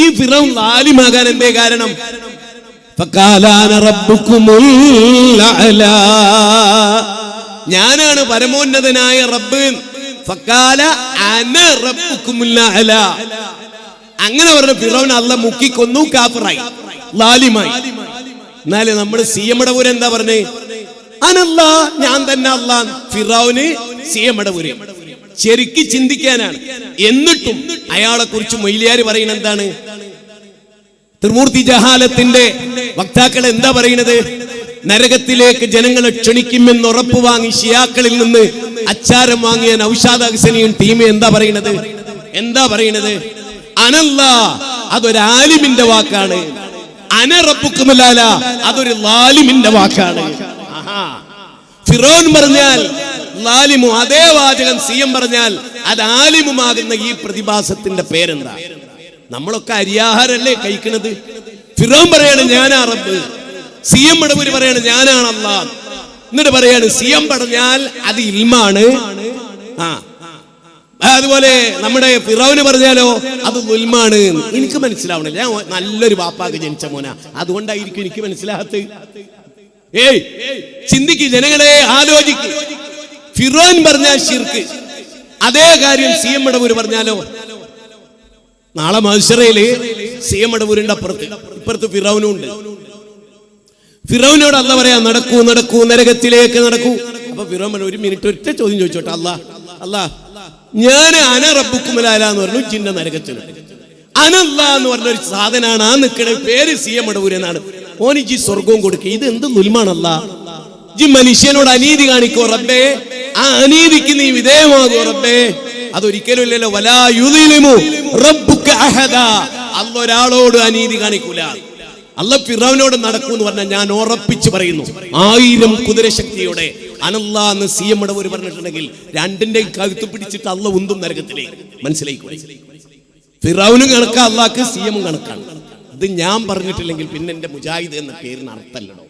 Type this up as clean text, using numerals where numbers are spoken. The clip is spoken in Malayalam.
ഈ ഫിറഔൻ ലാലിമാകാൻ എന്തേ കാരണം? ഞാനാണ് പരമോന്നതനായ റബ്ബ്. അങ്ങനെ പറഞ്ഞ ഫിറഔൻ അല്ലാഹ് മുക്കിക്കൊന്നു, കാഫിറായി, ലാലിമായി. എന്നാല് നമ്മുടെ CM മടവൂര് എന്താ പറഞ്ഞേ? അനല്ലാ, ഞാൻ തന്നെ അല്ലാഹ്. ഫിറഔന് CM മടവൂര് ശരിക്ക് ചിന്തിക്കാനാണ്. എന്നിട്ടും അയാളെ കുറിച്ച് മൊയ്ലിയാര് പറയുന്നത് എന്താണ്? ത്രിമൂർത്തി ജഹാലത്തിന്റെ വക്താക്കൾ എന്താ പറയുന്നത്? നരകത്തിലേക്ക് ജനങ്ങളെ ക്ഷണിക്കുമെന്ന് ഉറപ്പ് വാങ്ങി ഷിയാക്കളിൽ നിന്ന് അച്ചാരം വാങ്ങിയ നൗഷാദ് ഹസനിയും ടീമും എന്താ പറയുന്നത്? അനല്ലാ, അതൊരു ആലിമിന്റെ വാക്കാണ്. അന റബ്ബുക്കുൽ അഅ്ലാ, അതൊരു ലാലിമിന്റെ വാക്കാണ്. ഫിറഔൻ പറഞ്ഞാൽ ലാലിമു, അതേ വാചകം CM പറഞ്ഞാൽ അത് ആലിമുമാകുന്ന ഈ പ്രതിഭാസത്തിന്റെ പേരെന്താ? നമ്മളൊക്കെ അരിയാഹാരല്ലേ കഴിക്കുന്നത്? ഫിറഔൻ പറയാണ് ഞാനാ റബ്ബ്, CM മടവൂര് പറയാണ് ഞാനാണ് അല്ലാഹ്. എന്നിട്ട് പറയാണ് CM പറഞ്ഞാൽ അത് ഇൽമാണ്. അതുപോലെ നമ്മുടെ ഫിറഔന് പറഞ്ഞാലോ അത് ദുൽമാണ്. എനിക്ക് മനസ്സിലാവണില്ല. ഞാൻ നല്ലൊരു വാപ്പാക്ക് ജനിച്ച മോനാ, അതുകൊണ്ടായിരിക്കും എനിക്ക് മനസ്സിലാകാത്തത്. ചിന്തിക്ക് ജനങ്ങളെ, ആലോചിക്ക്. ഫിറഔൻ പറഞ്ഞാൽ ശിർക്ക്, അതേ കാര്യം CM മടവൂര് പറഞ്ഞാലോ? നാളെ മഹ്ശറയില് CM മടവൂരിന്റെ ഇപ്പുറത്ത് ഫിറഔനും ഉണ്ട്. ഫിറഔനോട് അല്ലാഹ് പറയാ നടക്കൂ നരകത്തിലേക്ക് നടക്കൂ. അപ്പൊ ഫിറഔൻ ഒരു മിനിറ്റ് ഒറ്റ ചോദ്യം ചോദിച്ചോട്ടെ, അല്ലാഹ് ഞാൻ അന റബ്ബുക്കുൽ അഅ്ലാ എന്ന് പറഞ്ഞു, ജിന്ന നരകത്തിൽ. അനല്ലാ എന്ന് പറഞ്ഞൊരു സാധനാണ് ആ നിൽക്കണ പേര് CM മടവൂര് എന്നാണ്. ഓനിജി സ്വർഗവും കൊടുക്കുക. ഇത് എന്ത് ദുൽമാണല്ല? ജി മനുഷ്യനോട് അനീതി കാണിക്കോ റബ്ബേ, ആ അനീതിക്ക് നീ വിധേയമാകോ റബ്ബേ? അതൊരിക്കലും ഇല്ലല്ലോ. വലാ യുളിമു റബ്ബുക അഹദാ, അല്ലാഹ് ഒരാളോട് അനീതി കാണിക്കൂല. അല്ലാഹ് ഫിറഔനോട് നടക്കൂ എന്ന് പറഞ്ഞാൽ ഞാൻ ഉറപ്പിച്ചു പറയുന്നു 1000 കുതിരശക്തിയോടെ അനല്ലാ എന്ന് CM മടവൂര് പറഞ്ഞിട്ടുണ്ടെങ്കിൽ രണ്ടിന്റെയും കഴുത്ത് പിടിച്ചിട്ട് അല്ലാഹ് ഉന്തും നരകത്തിലേക്ക്. മനസ്സിലായിക്കോളെ, ഫിറഔനും കണക്കാ, അല്ലാഹ്ക്ക് CM കണക്കാണ്. ഇത് ഞാൻ പറഞ്ഞിട്ടില്ലെങ്കിൽ പിന്നെ എന്റെ മുജാഹിദ് എന്ന പേരിന് അർത്ഥമല്ലടോ.